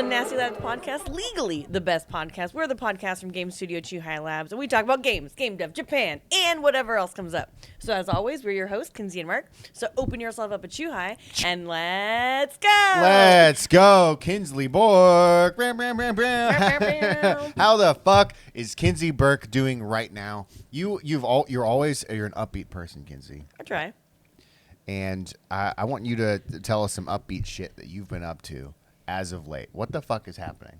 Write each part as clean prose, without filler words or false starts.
the Nasty Labs podcast, legally the best podcast. We're the podcast from Game Studio Chuhai Labs, and we talk about games, game dev, Japan, and whatever else comes up. So as always, we're your hosts, Kinsey and Mark. So open yourself up at Chuhai, and let's go! Let's go, Kinsley Bork. How the fuck is Kinsey Burke doing right now? You're an upbeat person, Kinsey. I try. And I want you to tell us some upbeat shit that you've been up to as of late. What the fuck is happening?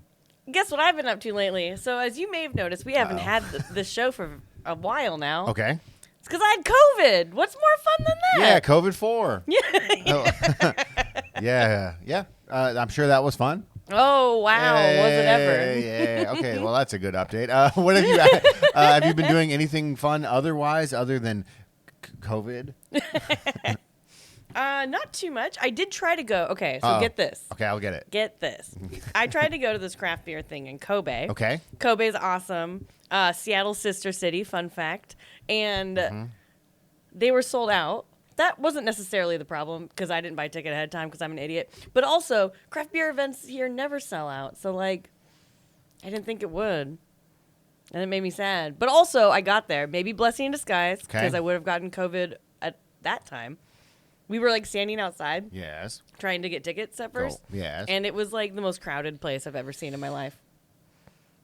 Guess what I've been up to lately? So as you may have noticed, we haven't had this show for a while now. Okay. It's because I had COVID. What's more fun than that? Yeah, COVID-4. Yeah. Yeah. I'm sure that was fun. Oh, wow. Was it ever? Yeah. Okay, well, that's a good update. What have you have you been doing anything fun otherwise other than COVID? Not too much. I did try to go. Okay, so get this. Okay, I'll get it. Get this. I tried to go to this craft beer thing in Kobe. Okay. Kobe's awesome. Seattle's sister city, fun fact. And they were sold out. That wasn't necessarily the problem because I didn't buy a ticket ahead of time because I'm an idiot. But also, craft beer events here never sell out. So, like, I didn't think it would. And it made me sad. But also, I got there. Maybe blessing in disguise because I would have gotten COVID at that time. We were, like, standing outside. Yes. Trying to get tickets at first. Oh, yes. And it was, like, the most crowded place I've ever seen in my life.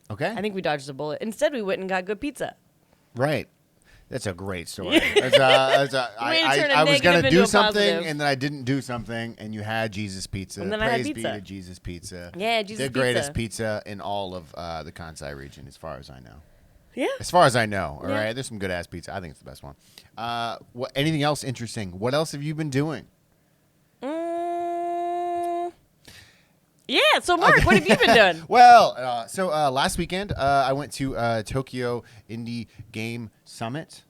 Okay. I think we dodged a bullet. Instead, we went and got good pizza. Right. That's a great story. I was going to do something, and then I didn't do something, and you had Jesus Pizza. And then I had pizza. Praise be to Jesus Pizza. Yeah, Jesus Pizza. The greatest pizza in all of the Kansai region, as far as I know. Yeah. As far as I know, all right? There's some good-ass pizza. I think it's the best one. Anything else interesting? What else have you been doing? Yeah, so Mark, what have you been doing? Well, last weekend, I went to Tokyo Indie Game Summit.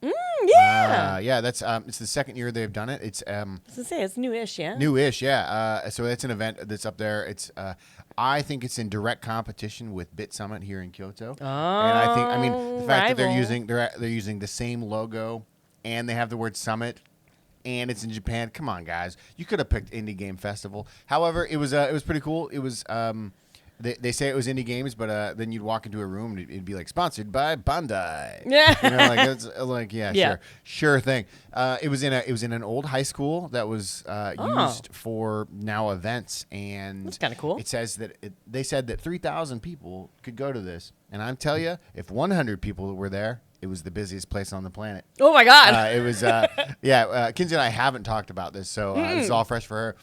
Yeah. That's it's the second year they've done it. It's I was gonna say it's newish, yeah. Newish, yeah. So it's an event that's up there. It's I think it's in direct competition with Bit Summit here in Kyoto. Oh, and the fact that rival. they're using the same logo and they have the word Summit. And it's in Japan. Come on, guys! You could have picked Indie Game Festival. However, it was pretty cool. It was they say it was indie games, but then you'd walk into a room and it'd be like sponsored by Bandai. Yeah, it's like sure thing. It was in an old high school that was used for now events, and that's kind of cool. It says that they said that 3,000 people could go to this, and I'm telling you, if 100 people were there. It was the busiest place on the planet. Oh, my God. It was, Kinsey and I haven't talked about this, so this is all fresh for her.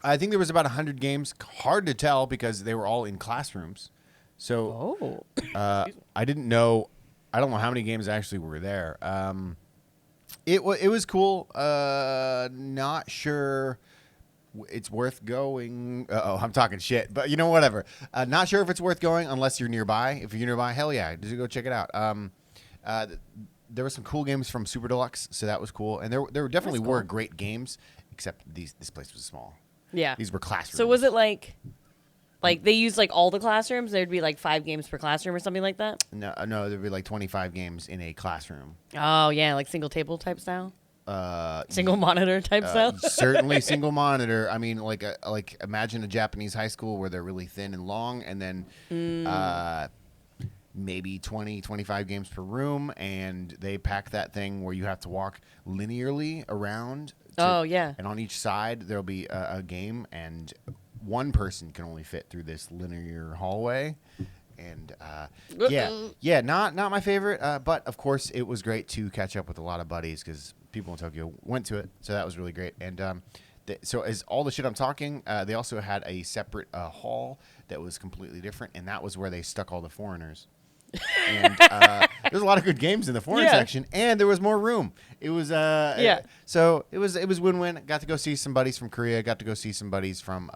I think there was about 100 games. Hard to tell because they were all in classrooms. So I didn't know. I don't know how many games actually were there. It was cool. Not sure it's worth going. I'm talking shit, but whatever. Not sure if it's worth going unless you're nearby. If you're nearby, hell yeah, just go check it out. There were some cool games from Super Deluxe, so that was cool. And there definitely were great games, except this place was small. Yeah. These were classrooms. So was it like they used like all the classrooms? There'd be like 5 games per classroom or something like that? No, there'd be like 25 games in a classroom. Oh, yeah, like single table type style? Single monitor type style? Certainly single monitor. I mean, like imagine a Japanese high school where they're really thin and long, and then maybe 20, 25 games per room, and they pack that thing where you have to walk linearly around. And on each side, there'll be a game, and one person can only fit through this linear hallway. And, not my favorite, but, of course, it was great to catch up with a lot of buddies because people in Tokyo went to it, so that was really great. And so as all the shit I'm talking, they also had a separate hall that was completely different, and that was where they stuck all the foreigners. And there's a lot of good games in the foreign section, and there was more room. It was so it was win-win. Got to go see some buddies from Korea. Got to go see some buddies from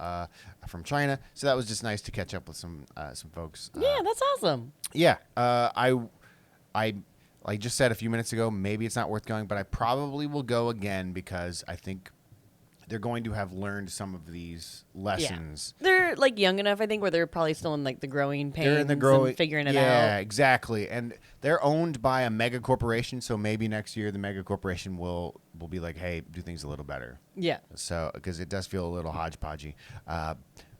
China. So that was just nice to catch up with some folks. Yeah, that's awesome. Yeah, I like just said a few minutes ago, maybe it's not worth going, but I probably will go again because I think they're going to have learned some of these lessons. Yeah. They're like young enough, I think, where they're probably still in like the growing pains. They're in the growing, and figuring it out. Yeah, exactly. And they're owned by a mega corporation, so maybe next year the mega corporation will be like, hey, do things a little better. Yeah. So because it does feel a little hodgepodgey.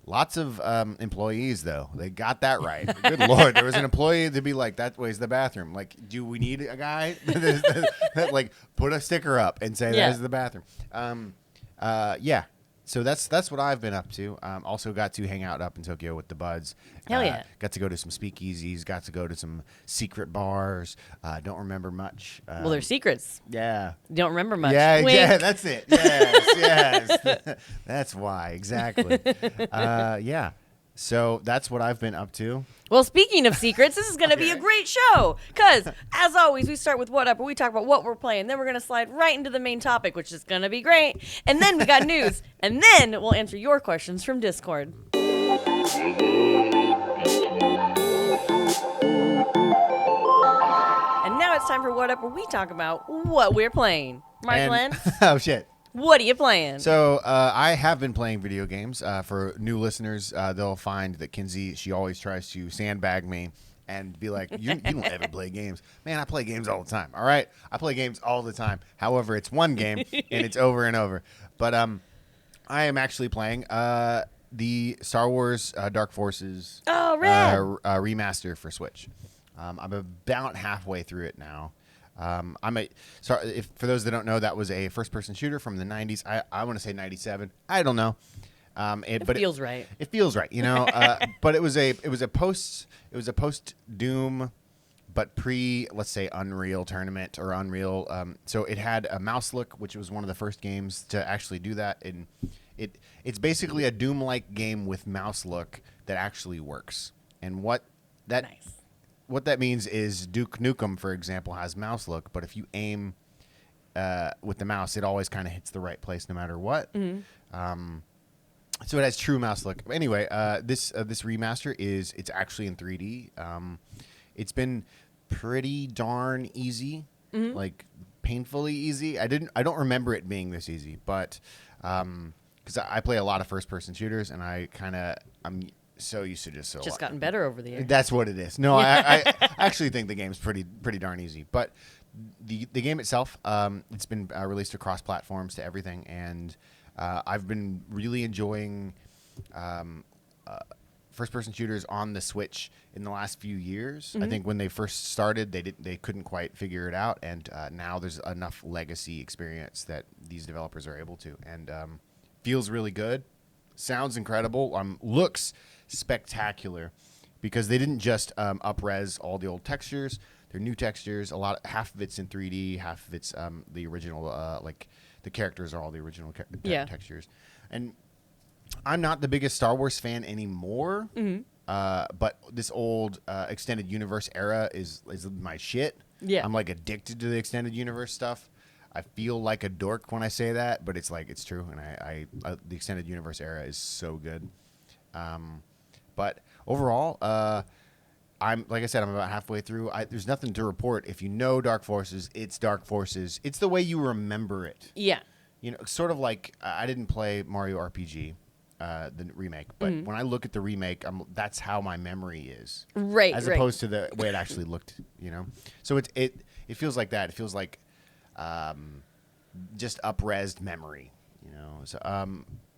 Lots of employees, though. They got that right. Good Lord. There was an employee to be like, that way's the bathroom. Like, do we need a guy that like, put a sticker up and say Yeah. there's the bathroom? Yeah. So that's what I've been up to. Also got to hang out up in Tokyo with the buds. Hell yeah. Got to go to some speakeasies. Got to go to some secret bars. Don't remember much. Well, they're secrets. Yeah. You don't remember much. Yeah, Wink. yeah, that's it. Yes, yes. That's why, exactly. Yeah. So that's what I've been up to. Well, speaking of secrets, this is going to be a great show. Because, as always, we start with What Up, where we talk about what we're playing. Then we're going to slide right into the main topic, which is going to be great. And then we got news. And then we'll answer your questions from Discord. And now it's time for What Up, where we talk about what we're playing. Mark And- Glenn, Oh, shit. what are you playing? So I have been playing video games. For new listeners, they'll find that Kinsey, she always tries to sandbag me and be like, you don't ever play games. Man, I play games all the time, all right? I play games all the time. However, it's one game, and it's over and over. But I am actually playing the Star Wars Dark Forces remaster for Switch. I'm about halfway through it now. If for those that don't know, that was a first-person shooter from the 90s. I want to say 97. I don't know. It feels right. It feels right, you know. But it was a post Doom, but pre, let's say, Unreal Tournament or Unreal. So it had a mouse look, which was one of the first games to actually do that. And it's basically a Doom-like game with mouse look that actually works. And what that means is Duke Nukem, for example, has mouse look, but if you aim with the mouse, it always kind of hits the right place no matter what. Mm-hmm. So it has true mouse look. Anyway, this remaster it's actually in 3D. It's been pretty darn easy, like painfully easy. I don't remember it being this easy, but because I play a lot of first-person shooters, and I'm so used to just gotten better over the years. That's what it is. No, I actually think the game's pretty darn easy. But the game itself, it's been released across platforms to everything, and I've been really enjoying first-person shooters on the Switch in the last few years. Mm-hmm. I think when they first started, they couldn't quite figure it out, and now there's enough legacy experience that these developers are able to, and feels really good, sounds incredible, looks spectacular, because they didn't just up-res all the old textures. They're new textures. Half of it's in 3D, half of it's the original. Like the characters are all the original textures. And I'm not the biggest Star Wars fan anymore. Mm-hmm. But this old extended universe era is my shit. Yeah, I'm like addicted to the extended universe stuff. I feel like a dork when I say that, but it's true. And I the extended universe era is so good. But overall, I'm about halfway through. There's nothing to report. If you know Dark Forces, it's Dark Forces. It's the way you remember it. Yeah. You know, sort of like I didn't play Mario RPG, the remake, but when I look at the remake, that's how my memory is. Right. As opposed to the way it actually looked, you know? So it feels like that. It feels like just up-resed memory, you know? So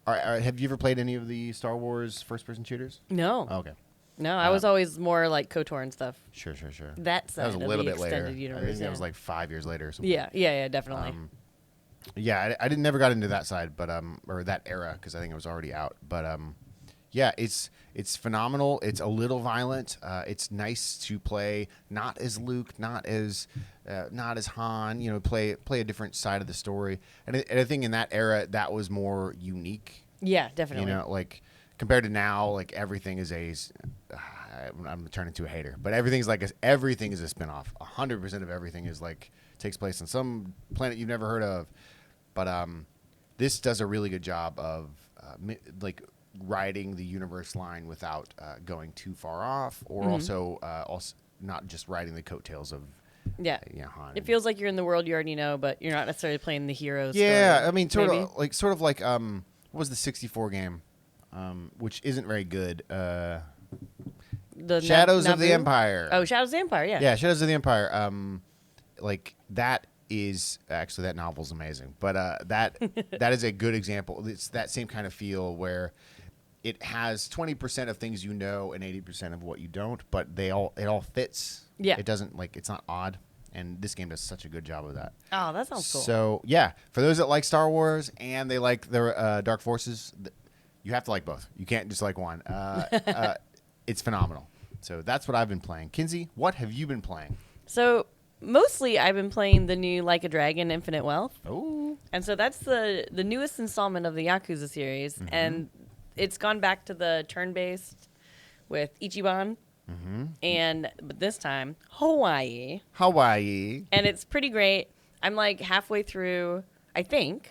have you ever played any of the Star Wars first-person shooters? No. Oh, okay. No, I was always more like KOTOR and stuff. Sure. That was a little bit later. Universe, I think that was like 5 years later or something. Yeah, definitely. I never got into that side, but or that era, because I think it was already out. But yeah, it's phenomenal. It's a little violent. It's nice to play not as Luke, not as Han. You know, play a different side of the story. And I think in that era, that was more unique. Yeah, definitely. You know, like compared to now, like everything is I'm turning into a hater, but everything is a spinoff. 100% of everything is takes place on some planet you've never heard of. But this does a really good job of riding the universe line without going too far off, or also not just riding the coattails of Han. It feels like you're in the world you already know, but you're not necessarily playing the heroes. Yeah, story, I mean, sort of like what was the 64 game, which isn't very good. The Shadows of Naboo? the Empire. Oh, Shadows of the Empire, yeah. Yeah, Shadows of the Empire. That is actually, that novel's amazing, but that is a good example. It's that same kind of feel where it has 20% of things you know and 80% of what you don't, but it all fits. Yeah. It doesn't it's not odd, and this game does such a good job of that. Oh, that sounds cool. So yeah, for those that like Star Wars and they like the Dark Forces, you have to like both. You can't just like one. It's phenomenal. So that's what I've been playing. Kinsey, what have you been playing? So mostly I've been playing the new Like a Dragon Infinite Wealth. Oh. And so that's the newest installment of the Yakuza series. And it's gone back to the turn-based with Ichiban. But this time, Hawaii. And it's pretty great. I'm like halfway through, I think.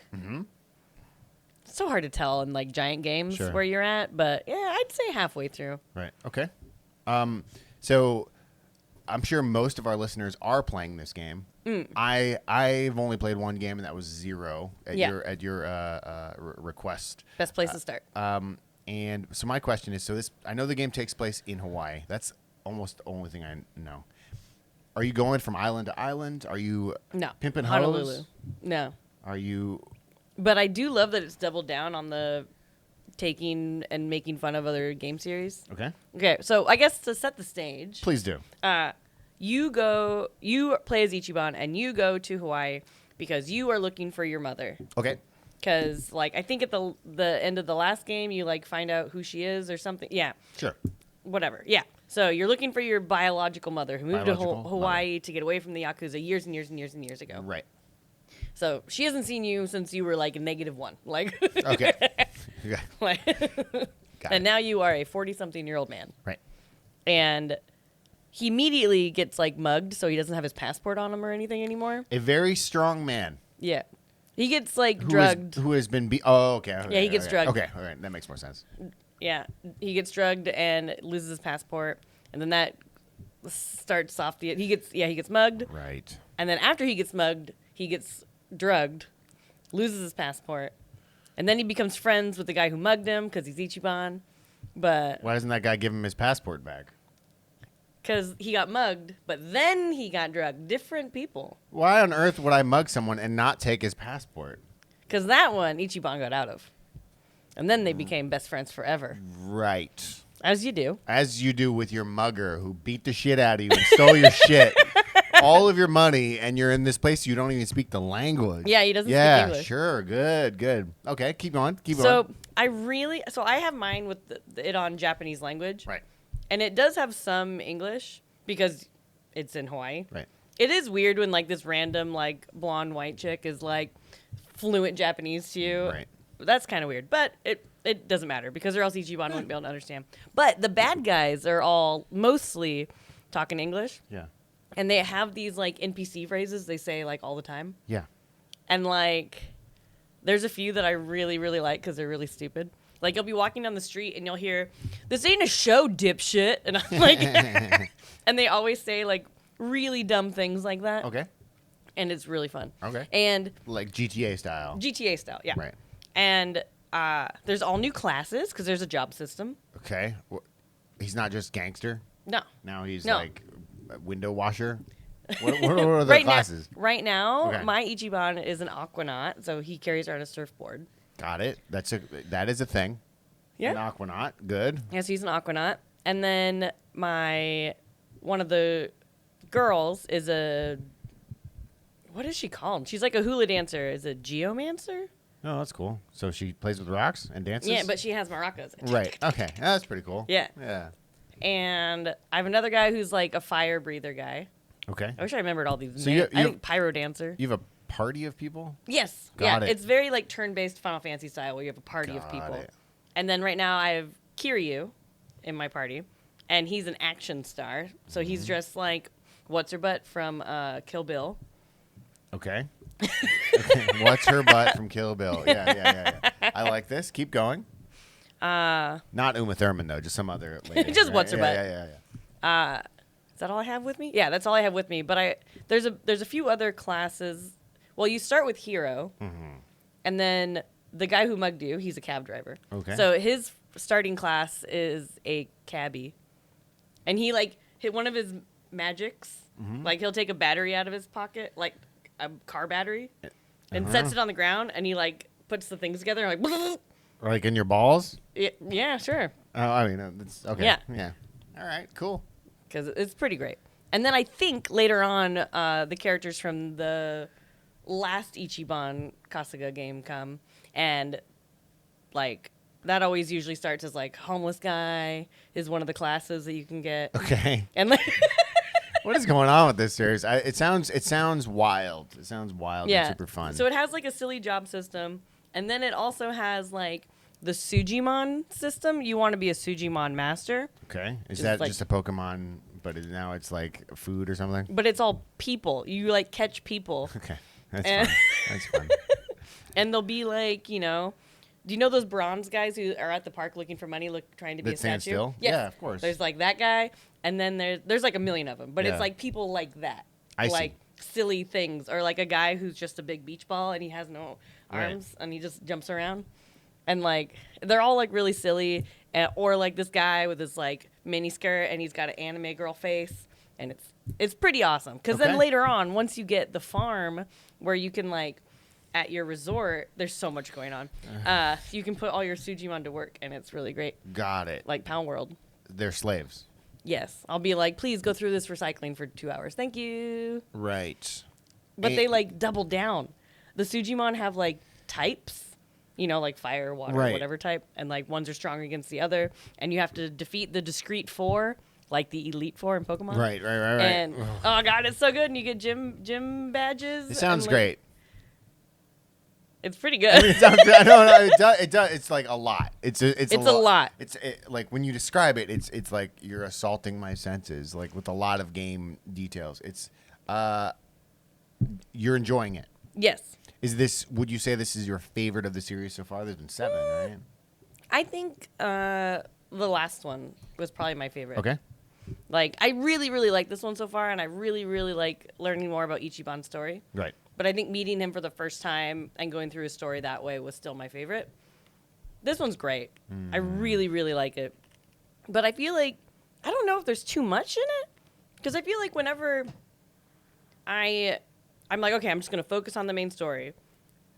It's so hard to tell in like giant games where you're at. But yeah, I'd say halfway through. Right. Okay. So I'm sure most of our listeners are playing this game. I've only played one game, and that was Zero at your request. Best place to start. And so my question is, I know the game takes place in Hawaii. That's almost the only thing I know. Are you going from island to island? Are you pimping Honolulu? hoes? No. Are you? But I do love that it's doubled down on the taking and making fun of other game series. Okay. Okay, so I guess to set the stage. Please do. You play as Ichiban, and you go to Hawaii because you are looking for your mother. Okay. Because, like, I think at the end of the last game, you, like, find out who she is or something. Yeah. Sure. Whatever. Yeah. So you're looking for your biological mother who moved to Hawaii to get away from the Yakuza years and years and years and years ago. Right. So she hasn't seen you since you were, like, a -1. Like. Okay. Like, and now you are a 40-something-year-old man. Right. And he immediately gets, like, mugged, so he doesn't have his passport on him or anything anymore. A very strong man. Yeah. He gets, like, drugged. Who has been okay. Yeah, he gets drugged. Okay, all right. That makes more sense. Yeah. He gets drugged and loses his passport. And then that starts off he gets mugged. Right. And then after he gets mugged, he gets drugged, loses his passport. And then he becomes friends with the guy who mugged him because he's Ichiban. But why doesn't that guy give him his passport back? Because he got mugged, but then he got drugged. Different people. Why on earth would I mug someone and not take his passport? Because that one, Ichiban got out of. And then they became best friends forever. Right. As you do. As you do with your mugger who beat the shit out of you and stole your shit. All of your money, and you're in this place you don't even speak the language. Yeah, he doesn't speak English. Yeah, sure. Good. Okay, keep going. So I have mine with it on Japanese language. Right. And it does have some English because it's in Hawaii. Right. It is weird when like this random like blonde white chick is like fluent Japanese to you. Right. That's kind of weird, but it doesn't matter because or else Ichiban wouldn't be able to understand. But the bad guys are all mostly talking English. Yeah. And they have these like NPC phrases they say like all the time. Yeah. And like there's a few that I really, really like because they're really stupid. Like, you'll be walking down the street, and you'll hear, "This ain't a show, dipshit." And I'm like... and they always say, like, really dumb things like that. Okay. And it's really fun. Okay. And... like GTA style. GTA style, yeah. Right. And there's all new classes, because there's a job system. Okay. He's not just gangster? No. Now he's, like, a window washer? What are the right classes? Right now, okay. My Ichiban is an aquanaut, so he carries around a surfboard. Got it. That is a thing. Yeah. An aquanaut. Good. Yes, he's an aquanaut. And then one of the girls is what is she called? She's like a hula dancer. Is a geomancer? Oh, that's cool. So she plays with rocks and dances? Yeah, but she has maracas. Right. Okay. That's pretty cool. Yeah. Yeah. And I have another guy who's like a fire breather guy. Okay. I wish I remembered all these So names. I think pyro dancer. You have a party of people? Yes. Got it. It's very like turn-based Final Fantasy style where you have a party of people. It. And then right now I have Kiryu in my party, and he's an action star. So he's dressed like what's her butt from Kill Bill. Okay. What's her butt from Kill Bill? Yeah. I like this. Keep going. Not Uma Thurman though, just some other lady. Just what's her butt. Yeah. Is that all I have with me? Yeah, that's all I have with me. But there's a few other classes. Well, you start with Hero, and then the guy who mugged you, he's a cab driver. Okay. So his starting class is a cabbie, and he like hit one of his magics. Like he'll take a battery out of his pocket, like a car battery, and sets it on the ground, and he like puts the things together, and like, Like in your balls? Yeah, sure. Oh, I mean, that's okay. Yeah. All right, cool. Because it's pretty great. And then I think later on, the characters from the last Ichiban Kasuga game come, and like that always usually starts as like homeless guy is one of the classes that you can get. Okay. And like what is going on with this series? It sounds wild. It sounds wild yeah, and super fun. So it has like a silly job system, and then it also has like the Sujimon system. You want to be a Sujimon master. Okay. Is Just that like- just a Pokemon, but now it's like food or something? But it's all people. You like catch people. Okay. That's And- fun. That's fun. And they'll be like, do you know those bronze guys who are at the park looking for money, trying to be That a stand statue? still? Yes. Yeah, of course. There's like that guy, and then there's like a million of them, but Yeah. it's like people like that. I see. Like silly things, or like a guy who's just a big beach ball and he has no Right. arms and he just jumps around. And like they're all like really silly, or like this guy with his like mini skirt and he's got an anime girl face, and it's pretty awesome. Because then Okay. later on, once you get the farm where you can like at your resort, there's so much going on. You can put all your Sujimon to work, and it's really great. Got it. Like Pound World. They're slaves. Yes, I'll be like, please go through this recycling for 2 hours. Thank you. Right. But And- they like double down. The Sujimon have like types. Like fire, water, Right. whatever type, and like ones are stronger against the other, and you have to defeat the discrete four, like the elite four in Pokemon. Right. And oh god, it's so good, and you get gym badges. It sounds and, like, great. It's pretty I mean, good. it sounds, no, it does. It's like a lot. It's a lot. Like when you describe it, it's like you're assaulting my senses, like with a lot of game details. It's you're enjoying it. Yes, Would you say this is your favorite of the series so far? There's been 7, right? I think the last one was probably my favorite. Okay. Like I really, really like this one so far, and I really, really like learning more about Ichiban's story. Right. But I think meeting him for the first time and going through his story that way was still my favorite. This one's great. I really, really like it. But I feel like, I don't know if there's too much in it. Because I feel like whenever I'm like, okay, I'm just going to focus on the main story.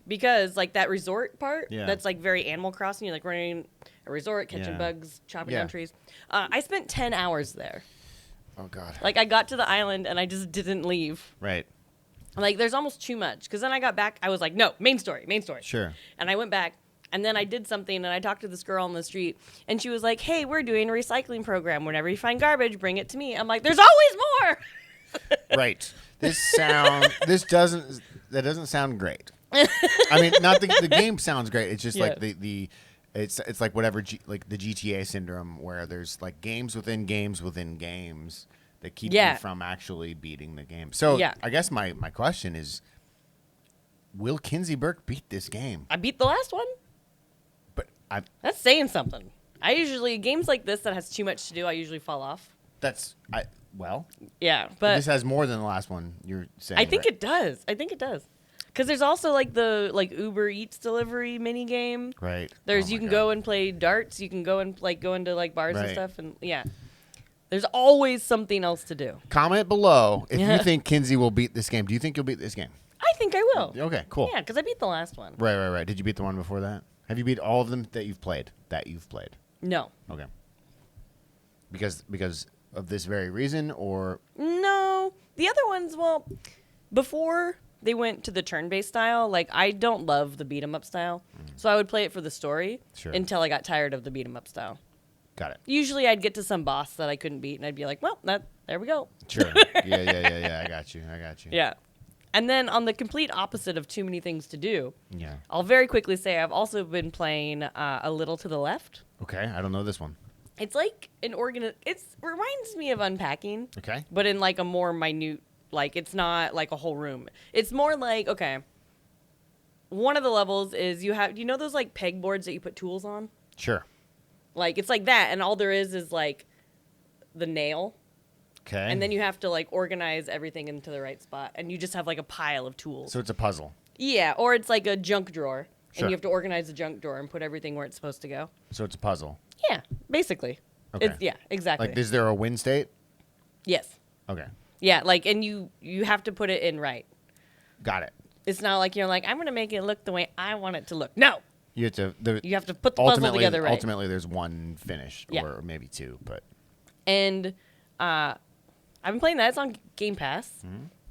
Because, like, that resort part, Yeah. that's, like, very Animal Crossing. You're, like, running a resort, catching Yeah. bugs, chopping Yeah. down trees. I spent 10 hours there. Oh God. Like, I got to the island, and I just didn't leave. Right. Like, there's almost too much. Because then I got back, I was like, no, main story. Sure. And I went back, and then I did something, and I talked to this girl on the street, and she was like, hey, we're doing a recycling program. Whenever you find garbage, bring it to me. I'm like, there's always more! Right. That doesn't sound great. I mean, not the game sounds great. It's just Yeah. like it's like whatever like the GTA syndrome where there's like games within games within games that keep Yeah. you from actually beating the game. So Yeah. I guess my question is, will Kinsey Burke beat this game? I beat the last one. But That's saying something. Games like this that has too much to do, I usually fall off. Yeah, but this has more than the last one. You're saying I think right? it does. Because there's also like the Uber Eats delivery mini game. Right. There's Oh you my can God. go and play darts. You can go and go into like bars and Right. stuff, and yeah. There's always something else to do. Comment below if Yeah. you think Kinsey will beat this game. Do you think you'll beat this game? I think I will. Okay, cool. Yeah, because I beat the last one. Right. Did you beat the one before that? Have you beat all of them that you've played? No. Okay. Because of this very reason, or No. The other ones, well, before they went to the turn-based style, like, I don't love the beat-em-up style. So I would play it for the story Sure. until I got tired of the beat-em-up style. got it? Usually I'd get to some boss that I couldn't beat, and I'd be like, well, there we go. Sure. Yeah. I got you. Yeah. And then on the complete opposite of too many things to do, Yeah. I'll very quickly say I've also been playing A Little to the Left. Okay. I don't know this one. It's like it reminds me of Unpacking. Okay. But in like a more minute, like it's not like a whole room. It's more like, okay, one of the levels is you know those like pegboards that you put tools on? Sure. Like it's like that, and all there is like the nail, Okay. and then you have to like organize everything into the right spot, and you just have like a pile of tools. So it's a puzzle. Yeah, or it's like a junk drawer, Sure. and you have to organize the junk drawer and put everything where it's supposed to go. So it's a puzzle. Yeah, basically. Okay. Yeah, exactly. Like, is there a win state? Yes. Okay. Yeah, like, and you have to put it in right. Got it. It's not like you're like, I'm going to make it look the way I want it to look. No. You have to. You have to put the puzzle together right. Ultimately, there's one finish, or maybe two, but. And I've been playing that. It's on Game Pass,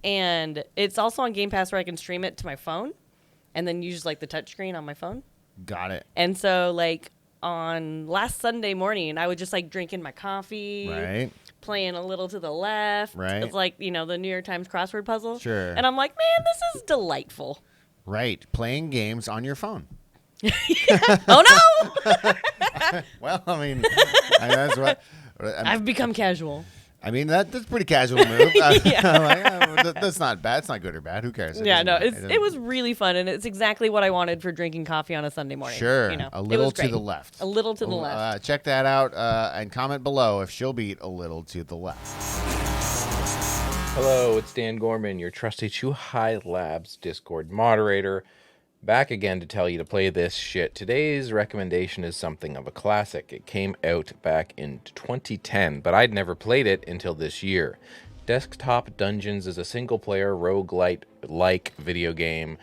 and it's also on Game Pass where I can stream it to my phone, and then use like the touchscreen on my phone. Got it. And so like on last Sunday morning, I was just like drinking my coffee, right, playing a little to the left. Right. It's like, the New York Times crossword puzzle. Sure. And I'm like, man, this is delightful. Right. Playing games on your phone. Oh, no. Well, I mean, that's what. I've become casual. I mean, that's a pretty casual move. That's not bad. It's not good or bad. Who cares? It was really fun, and it's exactly what I wanted for drinking coffee on a Sunday morning. Sure. A little to the left. A little to the left. Check that out and comment below if she'll beat a little to the left. Hello, it's Dan Gorman, your trusty Chew High Labs Discord moderator. Back again to tell you to play this shit. Today's recommendation is something of a classic. It came out back in 2010, but I'd never played it until this year. Desktop Dungeons is a single-player roguelite-like video game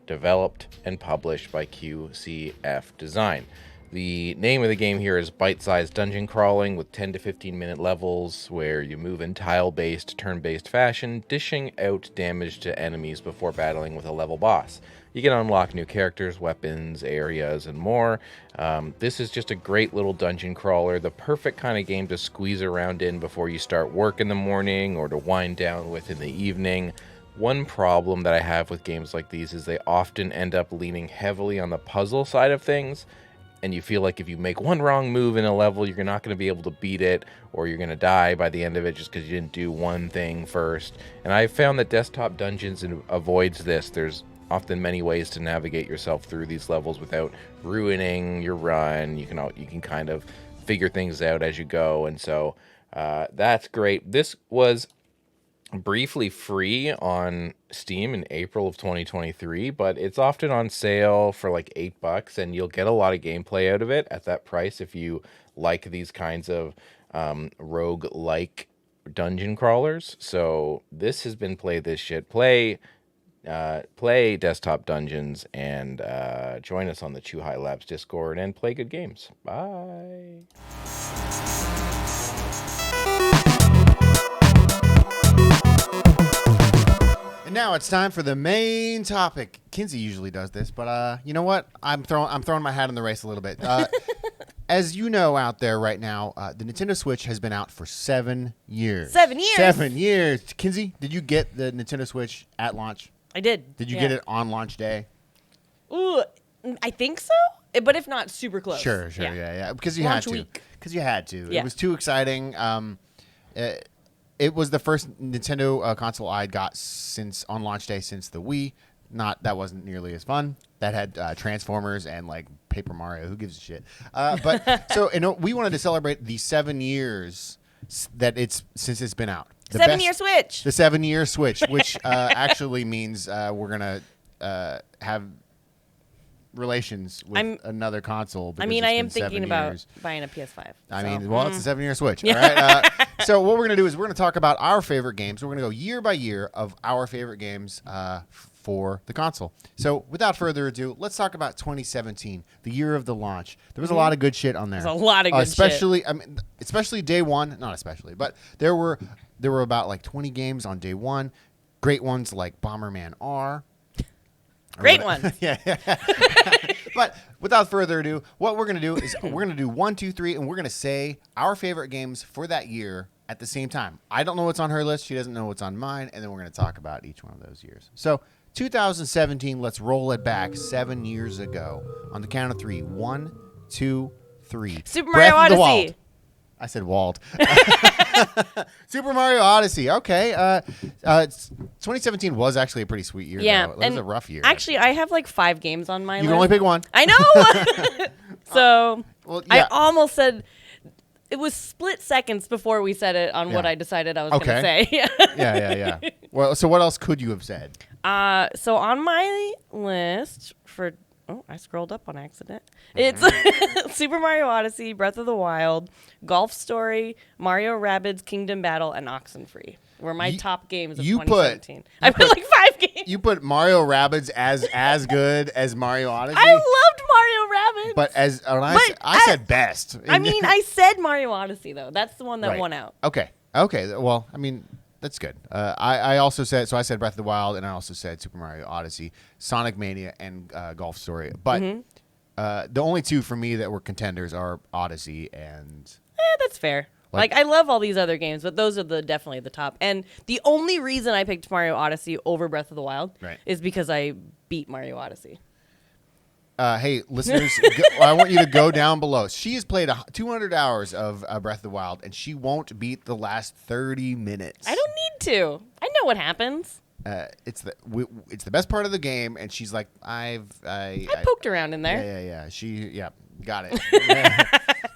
developed and published by QCF Design. The name of the game here is bite-sized dungeon crawling with 10 to 15-minute levels where you move in tile-based, turn-based fashion, dishing out damage to enemies before battling with a level boss. You can unlock new characters, weapons, areas, and more. This is just a great little dungeon crawler, the perfect kind of game to squeeze around in before you start work in the morning or to wind down with in the evening. One problem that I have with games like these is they often end up leaning heavily on the puzzle side of things, and you feel like if you make one wrong move in a level, you're not going to be able to beat it, or you're going to die by the end of it just because you didn't do one thing first. And I found that Desktop Dungeons avoids this. There's often many ways to navigate yourself through these levels without ruining your run. You can kind of figure things out as you go, and so that's great. This was briefly free on Steam in April of 2023, but it's often on sale for like $8, and you'll get a lot of gameplay out of it at that price if you like these kinds of rogue-like dungeon crawlers. So this has been Play This Shit. Play Desktop Dungeons and join us on the Chew High Labs Discord and play good games. Bye. And now it's time for the main topic. Kinsey usually does this, but you know what? I'm throwing my hat in the race a little bit. As you know out there right now, the Nintendo Switch has been out for 7 years. 7 years? 7 years. Kinsey, did you get the Nintendo Switch at launch? I did. Did you get it on launch day? Ooh, I think so. But if not, super close. Sure. Yeah. Because you launch had to. week. Because you had to. Yeah. It was too exciting. It was the first Nintendo console I'd got on launch day since the Wii. That wasn't nearly as fun. That had Transformers and like Paper Mario. Who gives a shit? But so we wanted to celebrate the 7 years since it's been out. The 7-year Switch. The 7-year Switch, which actually means we're gonna have relations with another console. I mean, I am thinking about buying a PS5. It's a 7-year Switch. All right. So what we're going to do is we're going to talk about our favorite games. We're going to go year by year of our favorite games for the console. So without further ado, let's talk about 2017, the year of the launch. There was a lot of good shit on there. There's a lot of good shit. Especially day one. Not especially, but there were about like 20 games on day one. Great ones like Bomberman R. Great one. Yeah. But without further ado, what we're going to do is we're going to do 1, 2, 3, and we're going to say our favorite games for that year at the same time. I don't know what's on her list. She doesn't know what's on mine. And then we're going to talk about each one of those years. So 2017, let's roll it back 7 years ago. On the count of 3. 1, 2, 3. Super Mario Odyssey. I said Walt. Super Mario Odyssey. Okay. 2017 was actually a pretty sweet year. Yeah. Though. It was a rough year. Actually, I have like 5 games on my list. You can only pick one. I know. So yeah. I almost said it was split seconds before we said it on what I decided I was going to say. Yeah. Well, so what else could you have said? So on my list for... Oh, I scrolled up on accident. It's Super Mario Odyssey, Breath of the Wild, Golf Story, Mario Rabbids Kingdom Battle, and Oxenfree were my top games of 2017. I put like 5 games. You put Mario Rabbids as good as Mario Odyssey? I loved Mario it. But I said best. I mean, I said Mario Odyssey though. That's the one that Right. won out. Okay. Well, I mean, that's good. I also said, so I said Breath of the Wild, and I also said Super Mario Odyssey, Sonic Mania, and Golf Story. But the only two for me that were contenders are Odyssey and. That's fair. Like, I love all these other games, but those are definitely the top. And the only reason I picked Mario Odyssey over Breath of the Wild is because I beat Mario Odyssey. Hey, listeners, I want you to go down below. She has played 200 hours of Breath of the Wild, and she won't beat the last 30 minutes. I don't need to. I know what happens. It's the best part of the game, and she's like, I poked around in there. Yeah. Got it.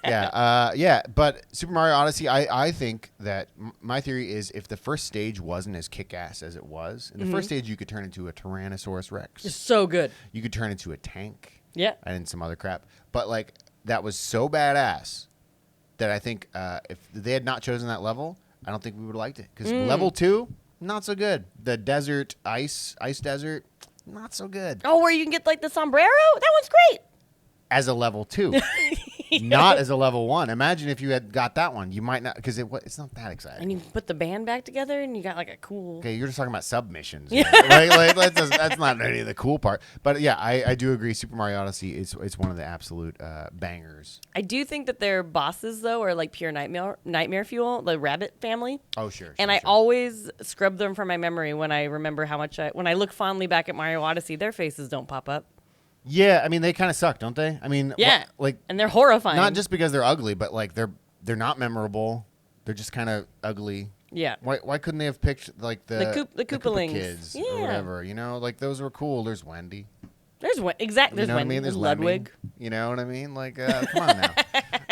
Yeah. But Super Mario Odyssey, I think that my theory is if the first stage wasn't as kick-ass as it was, in the first stage you could turn into a Tyrannosaurus Rex. It's so good. You could turn into a tank. Yeah. And some other crap. But like that was so badass that I think if they had not chosen that level, I don't think we would have liked it. Because level 2, not so good. The desert, ice desert, not so good. Oh, where you can get like the sombrero? That one's great. As a level 2. Not as a level 1. Imagine if you had got that one. You might not, because it's not that exciting. And you put the band back together, and you got like a cool. Okay, you're just talking about submissions. That's not any of the cool part. But yeah, I do agree. Super Mario Odyssey is one of the absolute bangers. I do think that their bosses though are like pure nightmare fuel, the rabbit family. Oh sure. And I always scrub them from my memory when I remember how much when I look fondly back at Mario Odyssey, their faces don't pop up. Yeah, I mean they kind of suck, don't they? I mean, yeah, and they're horrifying. Not just because they're ugly, but like they're not memorable. They're just kind of ugly. Yeah. Why couldn't they have picked like the Koopalings kids or whatever? You know, like those were cool. There's Wendy. There's Exactly. There's you know Wendy. What I mean? There's Ludwig. You know what I mean? Like, come on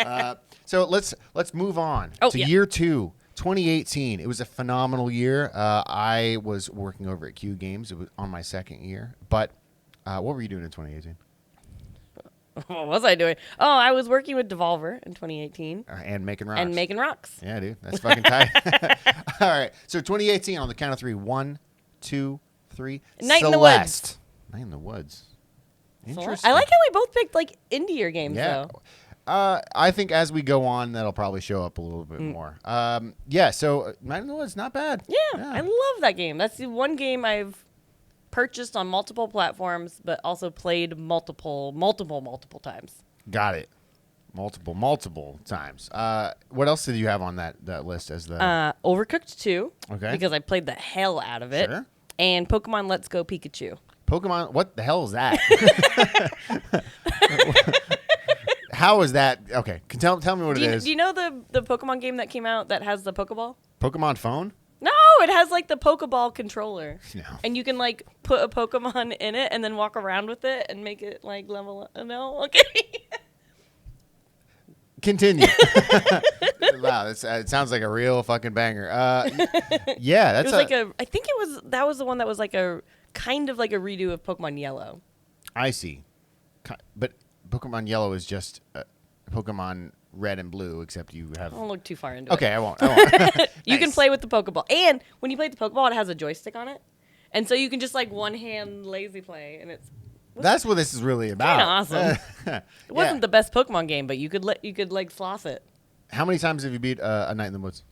now. So let's move on to year 2. 2018. It was a phenomenal year. I was working over at Q Games. It was on my second year, but. What were you doing in 2018? What was I doing? Oh, I was working with Devolver in 2018. And making rocks. Yeah, dude. That's fucking tight. All right. So 2018 on the count of 3. 1, 2, 3. Night in the Woods. Night in the Woods. Interesting. I like how we both picked like indie games though. I think as we go on, that'll probably show up a little bit more. So Night in the Woods, not bad. Yeah, I love that game. That's the one game I've purchased on multiple platforms, but also played multiple times. Got it. Multiple times. What else did you have on that list as the Overcooked 2? Okay. Because I played the hell out of it. Sure. And Pokemon Let's Go Pikachu. Pokemon? What the hell is that? How is that? Okay, tell me what it is. Do you know the Pokemon game that came out that has the Pokeball? Pokemon phone? No, it has like the Pokeball controller. No. And you can like put a Pokemon in it and then walk around with it and make it like level up. No, okay. Continue. Wow, it sounds like a real fucking banger. Yeah, that's I think that was the one that was like a kind of like a redo of Pokemon Yellow. I see. But Pokemon Yellow is just Pokemon Red and Blue, except you have. I won't look too far into it. Okay, I won't. You can play with the Pokeball, and when you play with the Pokeball, it has a joystick on it, and so you can just like one hand lazy play, and that's what this is really about. Awesome. It wasn't the best Pokemon game, but you could like floss it. How many times have you beat A Night in the Woods?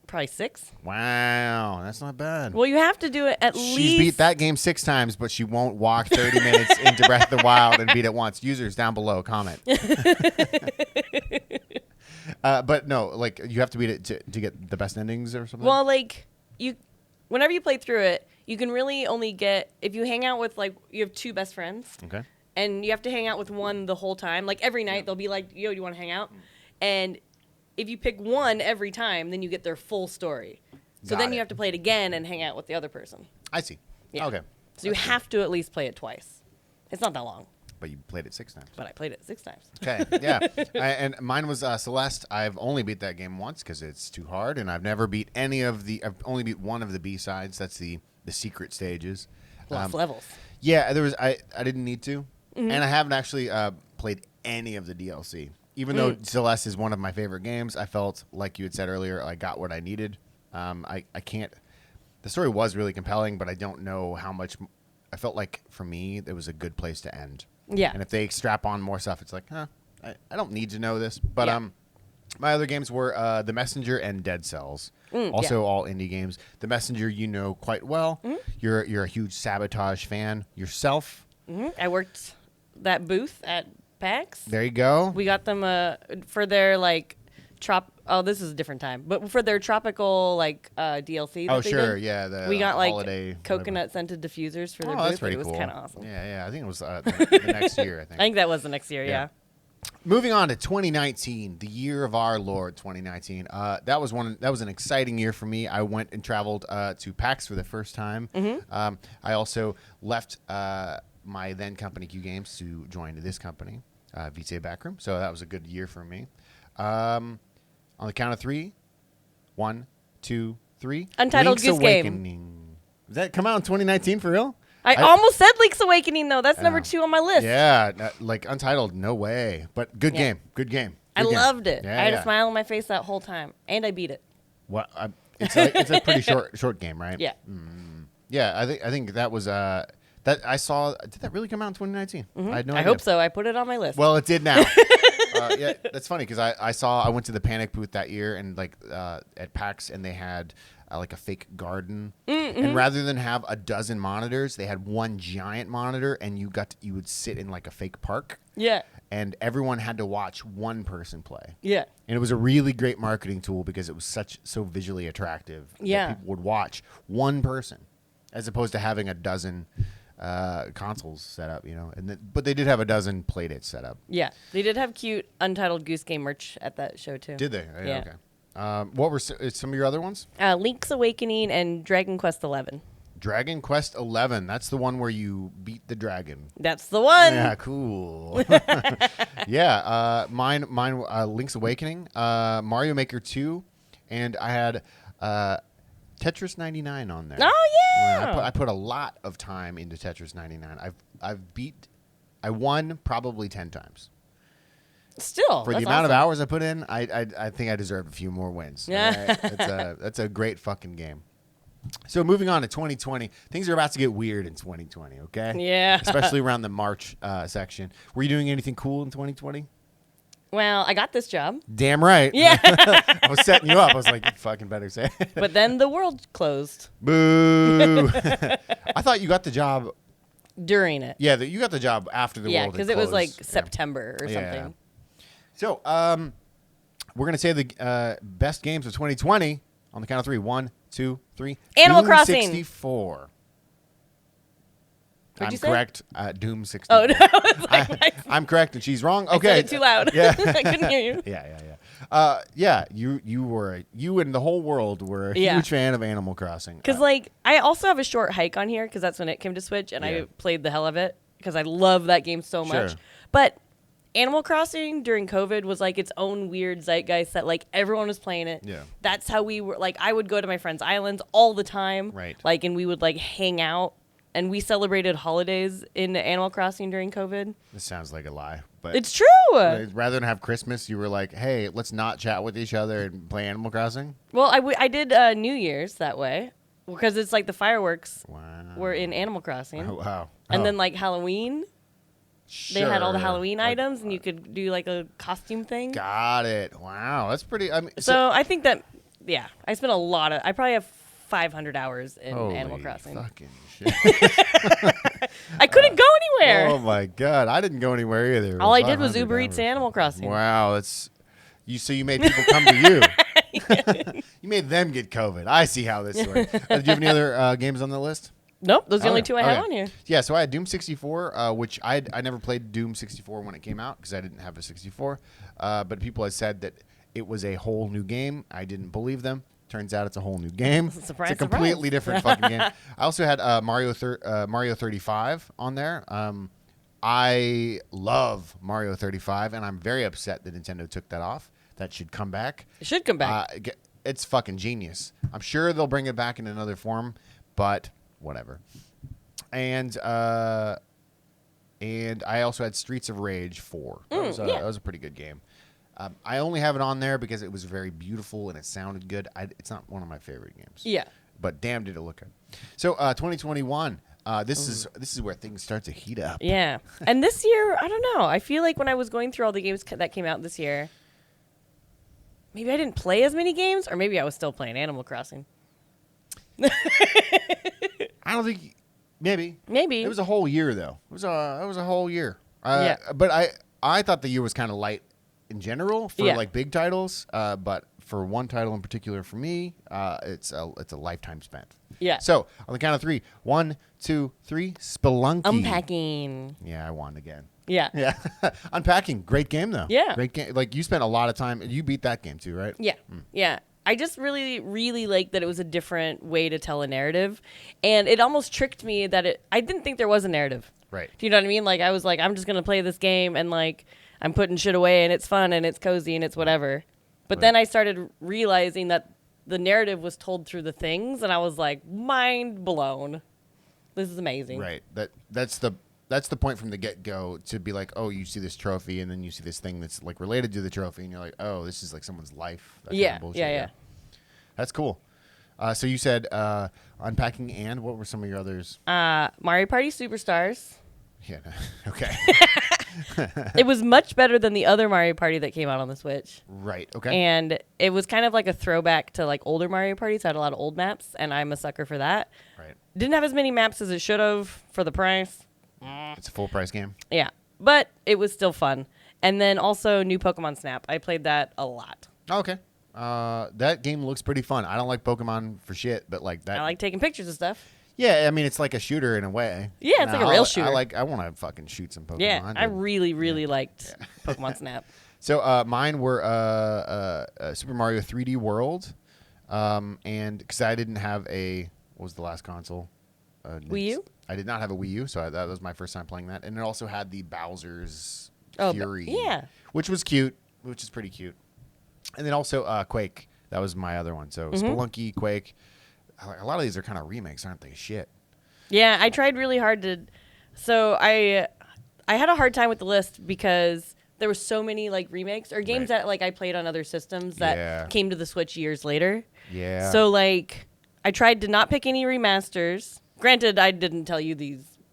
Probably 6. Wow, that's not bad. Well, you have to do it at least. She's beat that game 6 times, but she won't walk 30 minutes into Breath of the Wild and beat it once. Users down below, comment. But no, like you have to beat it to get the best endings or something. Well, like whenever you play through it, you can really only get if you hang out with like you have 2 best friends. Okay. And you have to hang out with one the whole time. Like every night they'll be like, "Yo, do you want to hang out?" And if you pick one every time, then you get their full story. So then you have to play it again and hang out with the other person. I see. Yeah. Okay. So you have to at least play it twice. It's not that long. But you played it 6 times. But I played it 6 times. Okay, yeah. And mine was Celeste. I've only beat that game once because it's too hard, and I've never beat any of the. I've only beat one of the B-sides. That's the secret stages. Lost levels. Yeah, there was. I didn't need to, and I haven't actually played any of the DLC. Even though Celeste is one of my favorite games, I felt like you had said earlier, I got what I needed. I can't. The story was really compelling, but I don't know how much. I felt like for me, it was a good place to end. Yeah. And if they strap on more stuff, it's like, I don't need to know this. But Yeah. my other games were The Messenger and Dead Cells. Also all indie games. The Messenger, you know quite well. You're a huge Sabotage fan yourself. I worked that booth at PAX. There you go. We got them for their like this is a different time, but for their tropical like DLC. That Oh they sure, did, yeah. The we got like holiday coconut scented diffusers for their Oh, booth. that's pretty It was cool. kind of awesome. Yeah. I think it was the next year. I think. I think that was the next year. Yeah. Moving on to 2019, the year of our Lord, 2019. That was an exciting year for me. I went and traveled to PAX for the first time. I also left my then company Q Games to join this company, VTA Backroom. So that was a good year for me. On the count of 3, 1, 2, 3. Untitled Link's Goose Game. Awakening. Did that come out in 2019 for real? I almost said Link's Awakening though. That's number 2 on my list. Yeah, like Untitled, no way. But good game. Good game. I Good game. loved it. Yeah, I had yeah. a smile on my face that whole time, and I beat it. Well, it's a pretty short game, right? Yeah. Yeah, I think that was that I saw. Did that really come out in 2019? I had no I idea. hope so. I put it on my list. Well, it did now. Yeah, that's funny because I went to the Panic booth that year and like at PAX, and they had like a fake garden, and rather than have a dozen monitors, they had one giant monitor, and you would sit in like a fake park. yeah. And everyone had to watch one person play. Yeah. And it was a really great marketing tool because it was so visually attractive Yeah. that people would watch one person as opposed to having a dozen consoles set up, but they did have a dozen playdates set up. Yeah. They did have cute Untitled Goose Game merch at that show too. Did they? Yeah. Okay. What were some of your other ones? Link's Awakening and Dragon Quest XI. Dragon Quest 11. That's the one where you beat the dragon. That's the one. Yeah, cool. Yeah, mine. Link's Awakening, Mario Maker 2, and I had Tetris 99 on there. Oh yeah. I put a lot of time into Tetris 99. I won probably 10 times. Still, For the that's amount of awesome. hours I put in, I think I deserve a few more wins. Yeah. Right? That's a great fucking game. So moving on to 2020, things are about to get weird in 2020, okay? Yeah. Especially around the March section. Were you doing anything cool in 2020? Well, I got this job, Damn right. Yeah. I was setting you up. I was like, you fucking better say it. but then the world closed Boo. I thought you got the job. during it. Yeah, you got the job after the Yeah, world had because it was like closed. Yeah. September or Yeah. something. So, we're going to say the best games of 2020 on the count of 3. 1, 2, 3. Animal Doom Crossing. 64. What'd I'm you say? correct. Doom 64. Oh no, I was like, I'm correct and she's wrong. I Okay. said it too loud. Yeah. I couldn't hear you. Yeah. You and the whole world were a Yeah. huge fan of Animal Crossing. Because like I also have a short hike on here because that's when it came to Switch, and Yeah. I played the hell of it because I love that game so much. Sure. But Animal Crossing during COVID was like its own weird zeitgeist that like everyone was playing it. Yeah. That's how we were. Like I would go to my friends' islands all the time. Right. Like, and we would like hang out, and we celebrated holidays in Animal Crossing during COVID. This sounds like a lie, but It's true. rather than have Christmas, you were like, "Hey, let's not chat with each other and play Animal Crossing." Well, I did New Year's that way because it's like the fireworks Wow. were in Animal Crossing. Oh, wow. And Oh, then like Halloween, they had all the sure. Halloween Like, items, and you could do like a costume thing. Got it. Wow, that's pretty. I mean, So I think that, yeah, I spent I probably have 500 hours in holy Animal Crossing. fucking shit. I couldn't go anywhere. Oh my god, I didn't go anywhere either. All I did was 500 Uber Eats hours. and Animal Crossing. Wow, that's you. So you made people come to you. You made them get COVID. I see how this works. Do you have any other games on the list? Nope, those are the only Okay, two I have okay. on here. Yeah, so I had Doom 64, which I never played Doom 64 when it came out because I didn't have a 64. But people had said that it was a whole new game. I didn't believe them. Turns out it's a whole new game. Surprise, it's a completely surprise. different fucking game. I also had Mario 35 on there. I love Mario 35, and I'm very upset that Nintendo took that off. That should come back. It should come back. It's fucking genius. I'm sure they'll bring it back in another form, but whatever. And I also had Streets of Rage 4. That was a pretty good game. I only have it on there because it was very beautiful and it sounded good. It's not one of my favorite games. Yeah. But damn, did it look good. So 2021, This is where things start to heat up. Yeah. And this year, I don't know. I feel like when I was going through all the games that came out this year, maybe I didn't play as many games, or maybe I was still playing Animal Crossing. I don't think. Maybe. Maybe. It was a whole year though. It was a whole year. Yeah. But I thought the year was kind of light in general for Yeah. like big titles. But for one title in particular for me, it's a lifetime spent. Yeah. So on the count of 3, 1, 2, 3, Spelunky. Unpacking. Yeah, I won again. Yeah. Yeah. Unpacking. Great game though. Yeah. Great game. Like you spent a lot of time. You beat that game too, right? Yeah. Yeah. I just really, really liked that it was a different way to tell a narrative. And it almost tricked me that I didn't think there was a narrative. Right. Do you know what I mean? Like, I was like, I'm just going to play this game and, like, I'm putting shit away and it's fun and it's cozy and it's whatever. But then I started realizing that the narrative was told through the things, and I was like, mind blown. This is amazing. Right. That's the point from the get-go to be like, oh, you see this trophy, and then you see this thing that's like related to the trophy, and you're like, oh, this is like someone's life. That kind of bullshit. Yeah. That's cool. So you said Unpacking, and what were some of your others? Mario Party Superstars. Yeah. Okay. It was much better than the other Mario Party that came out on the Switch. Right. Okay. And it was kind of like a throwback to like older Mario Parties. It had a lot of old maps, and I'm a sucker for that. Right. Didn't have as many maps as it should have for the price. It's a full price game. Yeah, but it was still fun. And then also new Pokemon Snap. I played that a lot. Oh, okay. That game looks pretty fun. I don't like Pokemon for shit, but like that. I like taking pictures of stuff. Yeah, I mean it's like a shooter in a way. Yeah, it's like a real shooter. I want to fucking shoot some Pokemon. Yeah, I dude. really, really liked Pokemon Snap. So mine were Super Mario 3D World, and because I didn't have what was the last console? Wii U? I did not have a Wii U, so that was my first time playing that. And it also had the Bowser's Oh, Fury, yeah. which was cute, which is pretty cute. And then also Quake, that was my other one. So Spelunky, Quake, a lot of these are kind of remakes, aren't they? Shit. Yeah, I tried really hard to. So I had a hard time with the list because there were so many like remakes or games Right. that like I played on other systems that came to the Switch years later. Yeah. So like I tried to not pick any remasters. Granted, I didn't tell you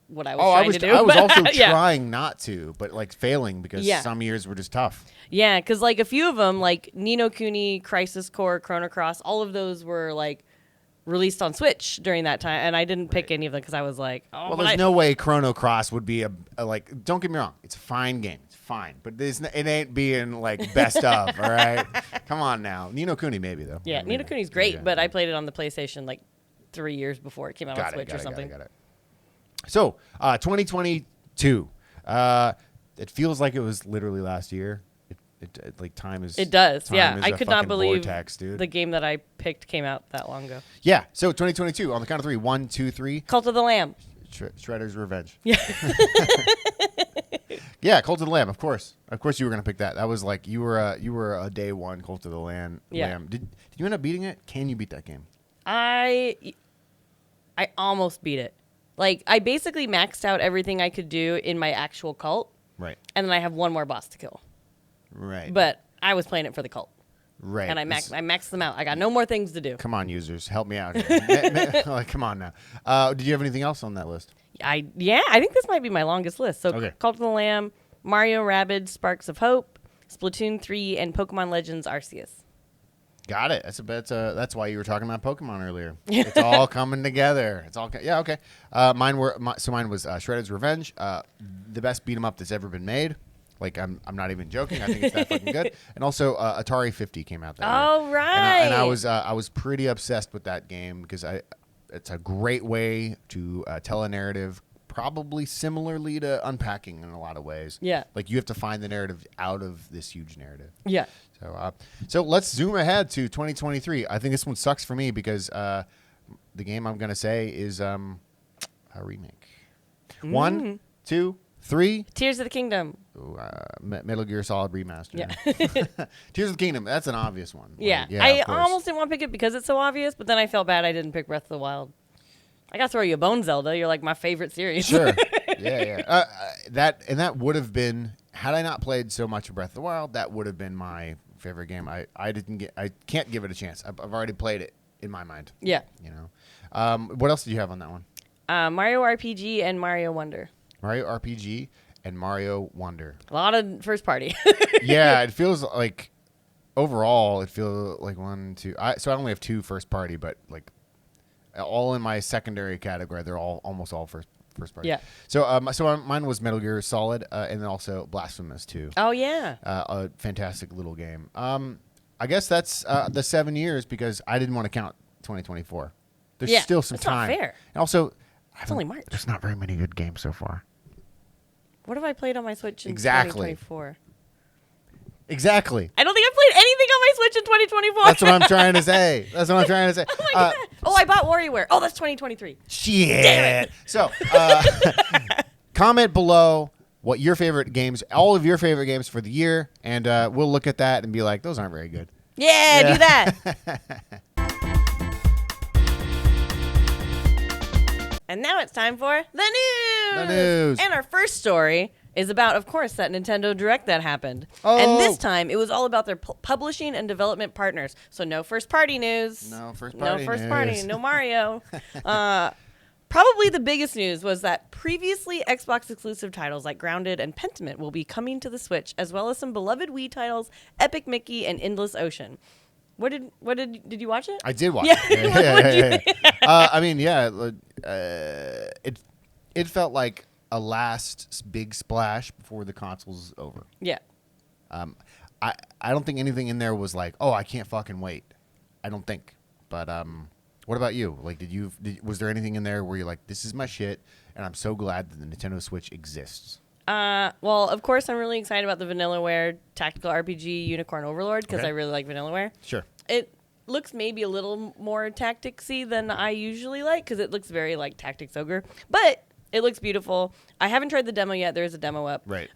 what I was trying to do. I was but- also yeah. trying not to, but like failing because some years were just tough. Yeah, because like a few of them, like Ni no Kuni, Crisis Core, Chrono Cross, all of those were like released on Switch during that time, and I didn't pick any of them because I was like, oh, Well, but there's no way Chrono Cross would be a like. Don't get me wrong, it's a fine game, it's fine, but it ain't being like best of. All right, come on now, Ni no Kuni maybe though. Yeah, Ni no Kuni's great, but I played it on the PlayStation like 3 years before it came out on Switch or something. Got it. So, 2022. It feels like it was literally last year. It like time is. It does, time yeah. is I a could not fucking believe vortex, dude. the game that I picked came out that long ago. Yeah. So 2022 on the count of 3. 1, 2, 3. Cult of the Lamb. Shredder's Revenge. Yeah. Yeah, Cult of the Lamb. Of course you were gonna pick that. That was like you were a day one Cult of the Lamb. Yeah. Did you end up beating it? Can you beat that game? I almost beat it. Like, I basically maxed out everything I could do in my actual cult, Right. and then I have one more boss to kill. Right. But I was playing it for the cult, right. and I maxed them out. I got no more things to do. Come on, users, help me out here. Like, come on now. Did you have anything else on that list? I think this might be my longest list. So, Okay. Cult of the Lamb, Mario Rabbids Sparks of Hope, Splatoon 3, and Pokemon Legends Arceus. Got it. That's why you were talking about Pokemon earlier. It's all coming together. It's all okay. Mine was Shredder's Revenge, the best beat 'em up that's ever been made. Like I'm not even joking. I think it's that fucking good. And also Atari 50 came out that year. Oh, right. And I was pretty obsessed with that game because it's a great way to tell a narrative. Probably similarly to Unpacking in a lot of ways. Yeah. Like you have to find the narrative out of this huge narrative. Yeah. So let's zoom ahead to 2023. I think this one sucks for me because the game I'm gonna say is a remake. 1, 2, 3. Tears of the Kingdom. Ooh, Metal Gear Solid Remastered. Yeah. Tears of the Kingdom. That's an obvious one. Yeah. Like, I of course. almost didn't want to pick it because it's so obvious, but then I felt bad I didn't pick Breath of the Wild. I got to throw you a bone, Zelda. You're like my favorite series. Sure. Yeah. That would have been, had I not played so much of Breath of the Wild, that would have been my favorite game. I can't give it a chance. I've already played it in my mind. Yeah. You know. What else did you have on that one? Mario RPG and Mario Wonder. Mario RPG and Mario Wonder. A lot of first party. Yeah, it feels like overall, it feels like one, two. So I only have 2 first party, but like all in my secondary category, they're almost all first party. Yeah. So mine was Metal Gear Solid, and then also Blasphemous 2. Oh, yeah. A fantastic little game. I guess that's the 7 years because I didn't want to count 2024. There's still some that's time. Not fair. And also, It's only March. There's not very many good games so far. What have I played on my Switch in Exactly. 2024? Exactly. I don't think I played anything on my Switch in 2024. That's what I'm trying to say. That's what I'm trying to say. Oh, my God. I bought WarioWare. Oh, that's 2023. Shit. Damn it. So, comment below what your favorite games, all of your favorite games for the year, and we'll look at that and be like, those aren't very good. Yeah, do that. And now it's time for the news. The news. And our first story is about, of course, that Nintendo Direct that happened. Oh. And this time, it was all about their publishing and development partners. So no first-party news. No first-party No first-party. news. No Mario. Probably the biggest news was that previously Xbox-exclusive titles like Grounded and Pentiment will be coming to the Switch, as well as some beloved Wii titles, Epic Mickey and Endless Ocean. Did you watch it? I did watch Yeah. it. Yeah. I mean, it felt like a last big splash before the console's over. Yeah. I don't think anything in there was like, oh, I can't fucking wait. I don't think. But what about you? Like, was there anything in there where you're like, this is my shit, and I'm so glad that the Nintendo Switch exists? Well, of course, I'm really excited about the Vanillaware Tactical RPG Unicorn Overlord because Okay. I really like Vanillaware. Sure. It looks maybe a little more tacticsy than I usually like because it looks very like Tactics Ogre, but it looks beautiful. I haven't tried the demo yet. There is a demo up. Right.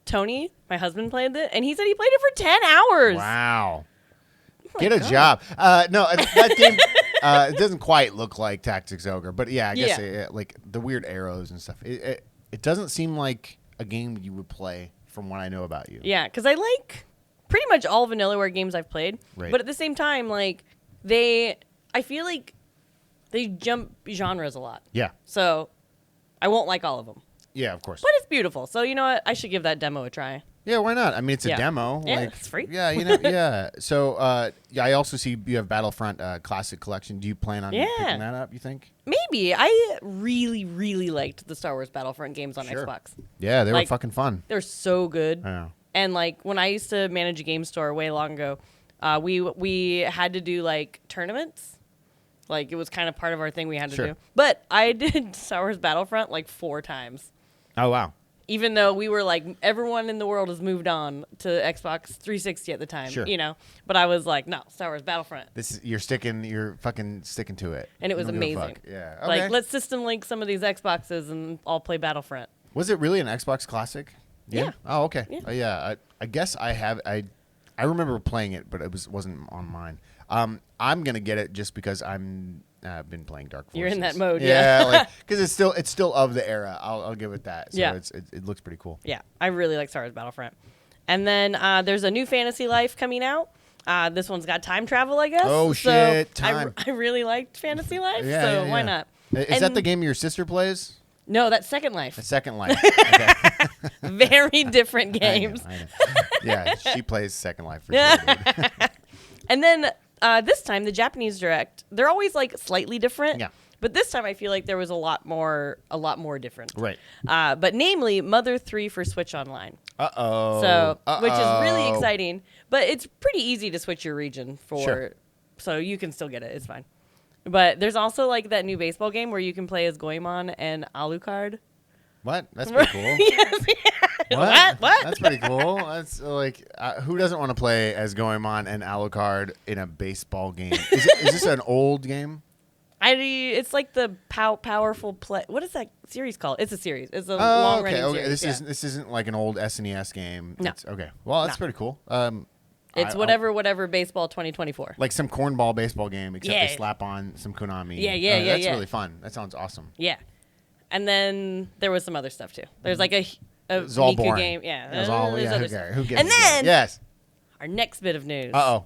Tony, my husband, played it, and he said he played it for 10 hours. Wow. Oh Get a job. No, that game, it doesn't quite look like Tactics Ogre, but yeah, I guess like the weird arrows and stuff. It doesn't seem like a game you would play from what I know about you. Yeah, because I like pretty much all Vanillaware games I've played. Right. But at the same time, like, I feel like they jump genres a lot. Yeah. So I won't like all of them. Yeah, of course. But it's beautiful. So you know what? I should give that demo a try. Yeah, why not? I mean, it's a Yeah. demo. Yeah, like, it's free. Yeah, yeah. So, I also see you have Battlefront Classic Collection. Do you plan on picking that up, you think? Maybe. I really, really liked the Star Wars Battlefront games on Sure. Xbox. Yeah, they were Like, fucking fun. They're so good. I know. And like when I used to manage a game store way long ago, we had to do like tournaments. Like it was kind of part of our thing we had to Sure. do. But I did Star Wars Battlefront like 4 times. Oh, wow. Even though we were like, everyone in the world has moved on to Xbox 360 at the time, Sure. you know. But I was like, no, Star Wars Battlefront. You're fucking sticking to it. And it was You don't give a amazing. fuck. Yeah. Okay. Like, let's system link some of these Xboxes and all play Battlefront. Was it really an Xbox Classic? Yeah. Oh, okay. Yeah. Yeah. I guess I have. I remember playing it, but it wasn't on mine. I'm gonna get it just because I've been playing Dark Forces. You're in that mode, Yeah, like because it's still of the era. I'll give it that. So Yeah. it looks pretty cool. Yeah, I really like Star Wars Battlefront. And then there's a new Fantasy Life coming out. This one's got time travel, I guess. Oh, So shit, time. I really liked Fantasy Life, Yeah, so yeah, why yeah. not? Is that And- the game your sister plays? No, that's Second Life. The Second Life. Okay. Very different games. I know. Yeah, she plays Second Life for sure. Dude. And then this time, the Japanese Direct, they're always like slightly different. Yeah. But this time, I feel like there was a lot more different. Right. But namely, Mother 3 for Switch Online. Uh-oh. So, which is really exciting. But it's pretty easy to switch your region for, Sure. so you can still get it. It's fine. But there's also like that new baseball game where you can play as Goemon and Alucard. What? That's pretty cool. Yes. What? What? That's pretty cool. That's like, who doesn't want to play as Goemon and Alucard in a baseball game? Is this an old game? It's like the powerful play. What is that series called? It's a series. It's a Oh, long okay. running Okay. series. This isn't like an old SNES game. No. Okay. Well, that's No. pretty cool. It's whatever baseball 2024. Like some cornball baseball game, except Yeah. they slap on some Konami. Yeah, That's yeah. really fun. That sounds awesome. Yeah. And then there was some other stuff too. There's like a It's all Miku boring. game. Yeah. It was all, there's yeah, other who stuff. cares? Who gives And a shit? then Yes. our next bit of news. Uh-oh.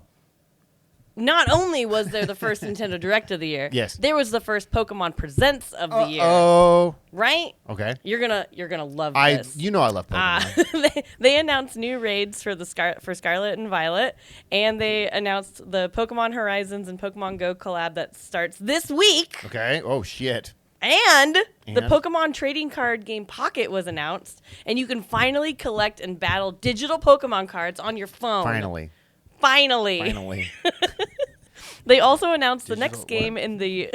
not only was there the first Nintendo Direct of the year, Yes. there was the first Pokemon Presents of the year. Oh. Right? Okay. You're gonna love this. You know I love Pokemon. They announced new raids for Scarlet and Violet, and they announced the Pokemon Horizons and Pokemon Go collab that starts this week. Okay. Oh shit. And the Pokemon trading card game Pocket was announced, and you can finally collect and battle digital Pokemon cards on your phone. Finally. They also announced the Digital next game in the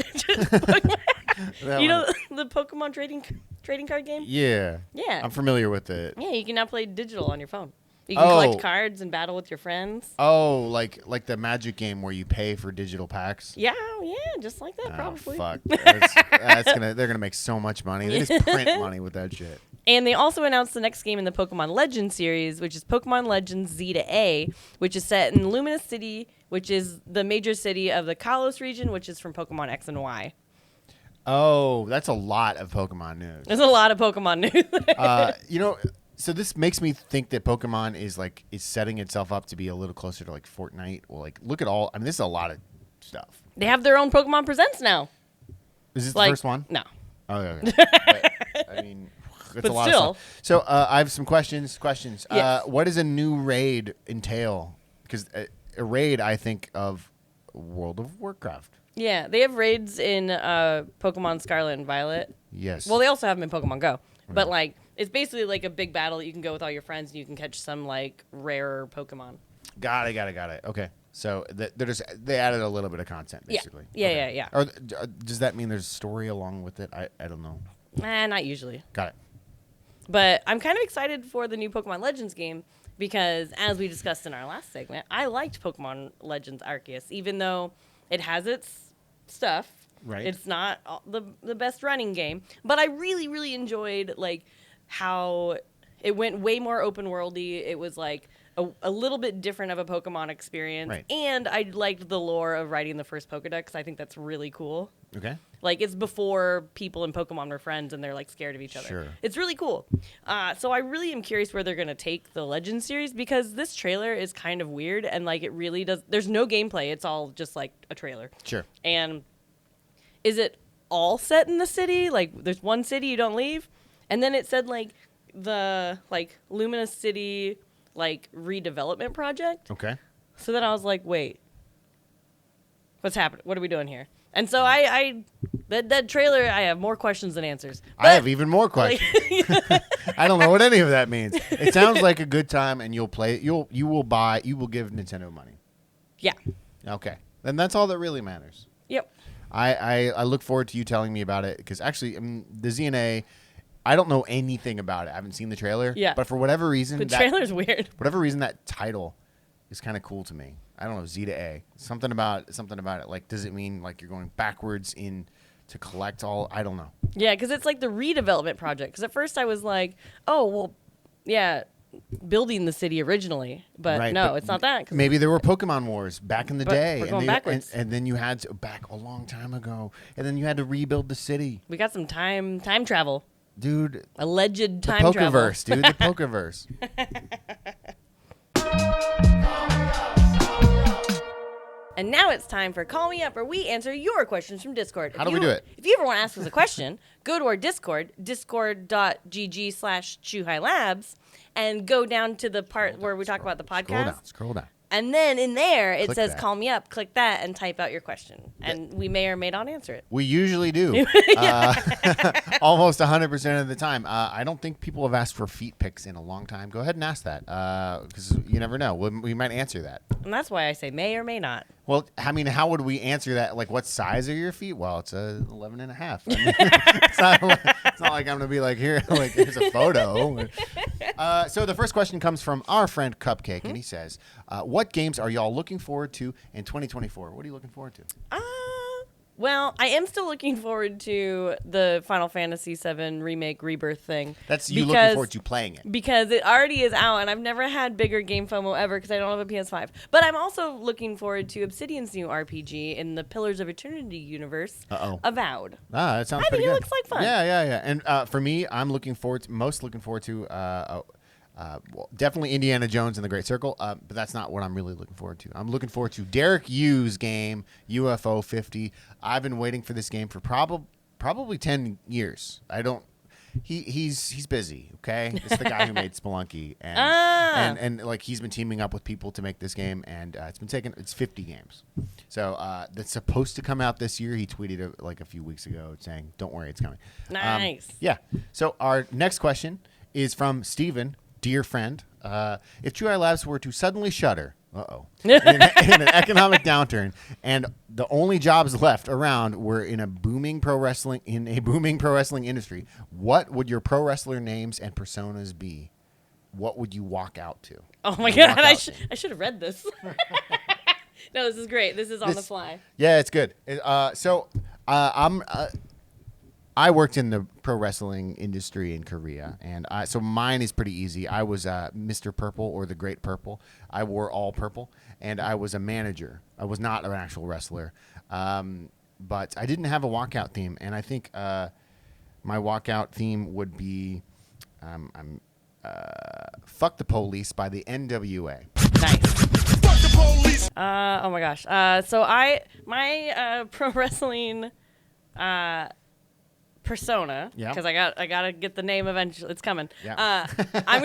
the Pokemon trading card game? Yeah. Yeah. I'm familiar with it. Yeah, you can now play digital on your phone. You can collect cards and battle with your friends. Oh, like the Magic game where you pay for digital packs? Yeah, just like that, Oh, probably. fuck. They're gonna make so much money. They just print money with that shit. And they also announced the next game in the Pokemon Legends series, which is Pokemon Legends Z to A, which is set in Luminous City, which is the major city of the Kalos region, which is from Pokemon X and Y. Oh, that's a lot of Pokemon news. There's a lot of Pokemon news. So this makes me think that Pokemon is setting itself up to be a little closer to like Fortnite. Or look at all. I mean, this is a lot of stuff. They have their own Pokemon Presents now. Is this the first one? No. Oh, okay. But, I mean, it's a lot of stuff. So I have some questions. Yes. What does a new raid entail? Because a raid, I think of World of Warcraft. Yeah, they have raids in Pokemon Scarlet and Violet. Yes. Well, they also have them in Pokemon Go. But it's basically like a big battle that you can go with all your friends and you can catch some rarer Pokemon. Got it. Okay. So they added a little bit of content, basically. Yeah. Or does that mean there's a story along with it? I don't know. Not usually. Got it. But I'm kind of excited for the new Pokemon Legends game because, as we discussed in our last segment, I liked Pokemon Legends Arceus, even though it has its stuff. Right. It's not the best running game, but I really, really enjoyed how it went way more open worldy. It was a little bit different of a Pokemon experience, Right. and I liked the lore of riding the first Pokedex. I think that's really cool. Okay. It's before people and Pokemon were friends and they're scared of each other. Sure. It's really cool. So I really am curious where they're going to take the Legends series because this trailer is kind of weird and it really does. There's no gameplay. It's all just a trailer. Sure. And is it all set in the city? There's one city you don't leave? And then it said the Luminous City redevelopment project. Okay. So then I was like, wait, what's happening? What are we doing here? And so that trailer, I have more questions than answers. But, I have even more questions. I don't know what any of that means. It sounds like a good time, and you'll play it. You will give Nintendo money. Yeah. Okay. Then that's all that really matters. Yep. I look forward to you telling me about it because actually, the ZNA, I don't know anything about it. I haven't seen the trailer. Yeah. But for whatever reason, The trailer's weird. Whatever reason, that title is kind of cool to me. I don't know, Z to A. Something about it. Does it mean you're going backwards in to collect all? I don't know. Yeah, because it's the redevelopment project. Because at first I was like, oh, well, yeah, building the city originally. But Right, no, but it's not that. Maybe there were Pokemon Wars back in the But day. we're going backwards. And then you had to, back a long time ago. And then you had to rebuild the city. We got some time travel. Dude. Alleged time travel. Pokeverse, dude. The Pokeverse. And now it's time for Call Me Up, where we answer your questions from Discord. How do we do it? If you ever want to ask us a question, go to our Discord, discord.gg/ChewHighLabs, and go down to the part where we talk about the podcast. Scroll down. And then in there, it Click says that. Call Me Up. Click that and type out your question. And we may or may not answer it. We usually do. Almost 100% of the time. I don't think people have asked for feet pics in a long time. Go ahead and ask that because you never know. We might answer that. And that's why I say may or may not. Well, I mean, how would we answer that? What size are your feet? Well, it's 11 and a half. I mean, it's not like I'm going to be here, here's a photo. So the first question comes from our friend Cupcake, and he says, what games are y'all looking forward to in 2024? What are you looking forward to? Well, I am still looking forward to the Final Fantasy VII Remake Rebirth thing. That's you looking forward to playing it. Because it already is out, and I've never had bigger game FOMO ever because I don't have a PS5. But I'm also looking forward to Obsidian's new RPG in the Pillars of Eternity universe, Avowed. That sounds I pretty think it good. looks like fun. Yeah. And for me, I'm most looking forward to Well, definitely Indiana Jones and the Great Circle, but that's not what I'm really looking forward to. I'm looking forward to Derek Yu's game, UFO 50. I've been waiting for this game for probably 10 years. He's busy, okay? It's the guy who made Spelunky, and like he's been teaming up with people to make this game, and it's 50 games. So that's supposed to come out this year. He tweeted like a few weeks ago saying, "Don't worry, it's coming." Nice. Yeah. So our next question is from Steven, dear friend. If True Eye Labs were to suddenly shutter, in an economic downturn, and the only jobs left around were in a booming pro wrestling industry, what would your pro wrestler names and personas be? What would you walk out to? Oh my God, I should have read this. No, this is great. This is on the fly. Yeah, it's good. I worked in the pro wrestling industry in Korea, and so mine is pretty easy. I was Mr. Purple or the Great Purple. I wore all purple, and I was a manager. I was not an actual wrestler, but I didn't have a walkout theme, and I think my walkout theme would be "Fuck the Police" by the NWA. Nice. Oh my gosh. So my pro wrestling persona, because I gotta get the name eventually. It's coming. Yeah. I'm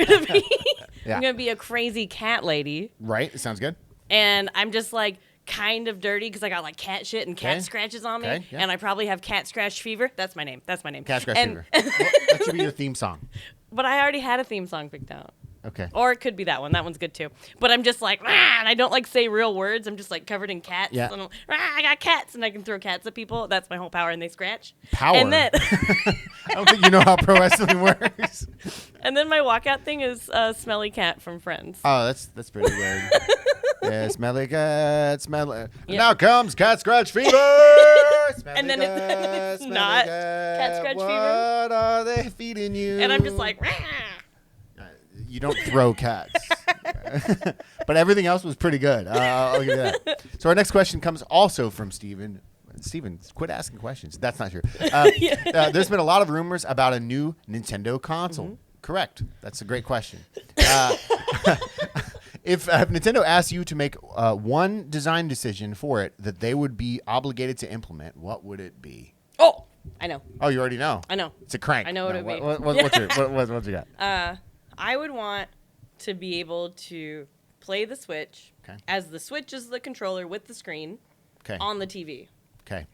gonna be a crazy cat lady. Right. It sounds good. And I'm just like kind of dirty because I got like cat shit and cat scratches on me, and I probably have cat scratch fever. That's my name. Cat scratch fever. That should be your theme song. But I already had a theme song picked out. Okay. Or it could be that one. That one's good too. But I'm just like, and I don't like say real words. I'm just like covered in cats. Yeah. And I got cats, and I can throw cats at people. That's my whole power, and they scratch. Power. And then I don't think you know how pro wrestling works. And then my walkout thing is Smelly Cat from Friends. Oh, that's pretty good. Yeah, smelly cat, smelly. Yeah. Now comes cat scratch fever. Smelly and then it's not cat scratch what fever. What are they feeding you? And I'm just like, you don't throw cats. But everything else was pretty good. I'll give you that. So our next question comes also from Steven. Steven, quit asking questions. That's not true. There's been a lot of rumors about a new Nintendo console. Mm-hmm. Correct. That's a great question. If Nintendo asked you to make one design decision for it that they would be obligated to implement, what would it be? Oh, I know. Oh, you already know? I know. It's a crank. I know what it would be. What's you got? I would want to be able to play the Switch as the Switch is the controller with the screen on the TV. Okay.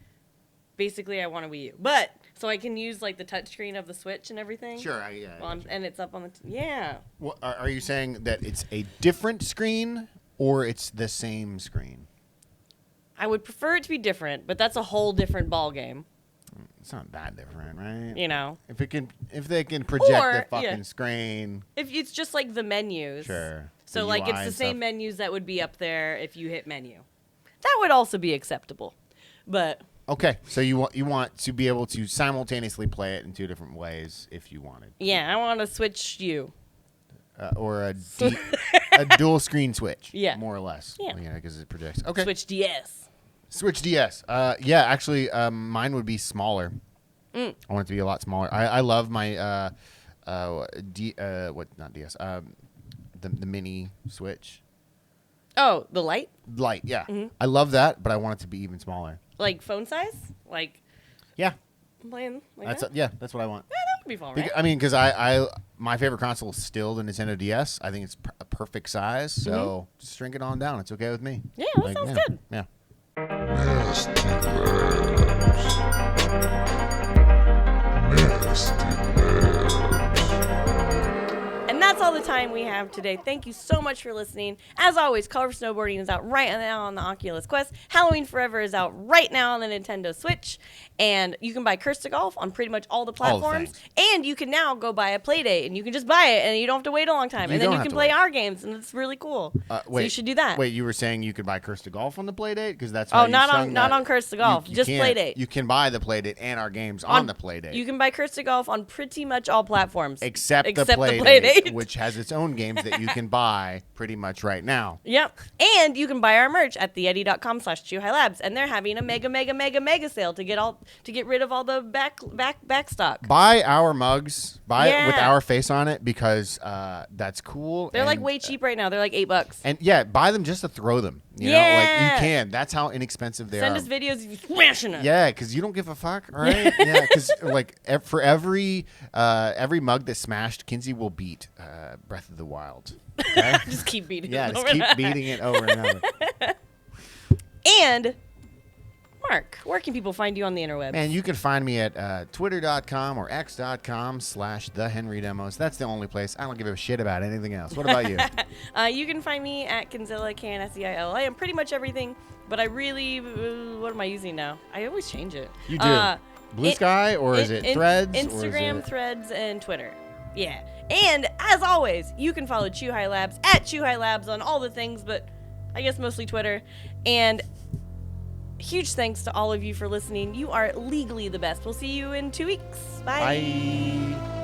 Basically, I want a Wii U. But, so I can use, like, the touchscreen of the Switch and everything. Sure, and it's up on the... yeah. Well, are you saying that it's a different screen or it's the same screen? I would prefer it to be different, but that's a whole different ball game. It's not that different, right? You know. If they can project the fucking screen. If it's just, like, the menus. Sure. So, like, it's the same menus that would be up there if you hit menu. That would also be acceptable. But... Okay, so you want to be able to simultaneously play it in two different ways if you wanted. Yeah, I want to Switch U. Or a dual screen Switch. Yeah. More or less. Yeah. Because it projects. Okay. Switch DS. Switch DS. Yeah, actually, mine would be smaller. I want it to be a lot smaller. I love my not DS. The mini Switch. Oh, the light? Light, yeah. Mm-hmm. I love that, but I want it to be even smaller. Like phone size? Like yeah. Playing like that's that? Yeah, that's what I want. Yeah, that would be fun, right? I mean, because I my favorite console is still the Nintendo DS. I think it's a perfect size, so just shrink it on down. It's okay with me. Yeah, that sounds good. Yeah. And that's all the time we have today. Thank you so much for listening. As always, Color for Snowboarding is out right now on the Oculus Quest. Halloween Forever is out right now on the Nintendo Switch. And you can buy Curse to Golf on pretty much all the platforms. And you can now go buy a Playdate, and you can just buy it, and you don't have to wait a long time. And then you can play our games, and it's really cool. So you should do that. Wait, you were saying you could buy Curse to Golf on the Playdate? Because that's not on Curse to Golf, just Playdate. You can buy the Playdate and our games on the Playdate. You can buy Curse to Golf on pretty much all platforms. Except the Playdate, which has its own games that you can buy pretty much right now. Yep. And you can buy our merch at theeddie.com/ChewHighLabs, and they're having a mega sale to get rid of all the back stock. Buy our mugs. Buy it with Yeah. our face on it because that's cool. They're like and, way cheap right now. They're like $8. And yeah, buy them just to throw them. You know, like you can. That's how inexpensive they Send are. us videos of you smashing it. Yeah, because you don't give a fuck, all right? Yeah, because like for every mug that's smashed, Kinsey will beat Breath of the Wild. Okay? Just keep beating Yeah, it. just over keep and beating it over and over. And Mark, where can people find you on the interwebs? Man, you can find me at twitter.com or x.com/thehenrydemos. That's the only place. I don't give a shit about anything else. What about you? You can find me at Kinsella, K-N-S-E-I-L. I am pretty much everything, but I really, what am I using now? I always change it. You do. Blue Sky, or is it Threads? Instagram, or is it... Threads, and Twitter. Yeah. And as always, you can follow Chew High Labs at Chew High Labs on all the things, but I guess mostly Twitter. And huge thanks to all of you for listening. You are legally the best. We'll see you in 2 weeks. Bye. Bye.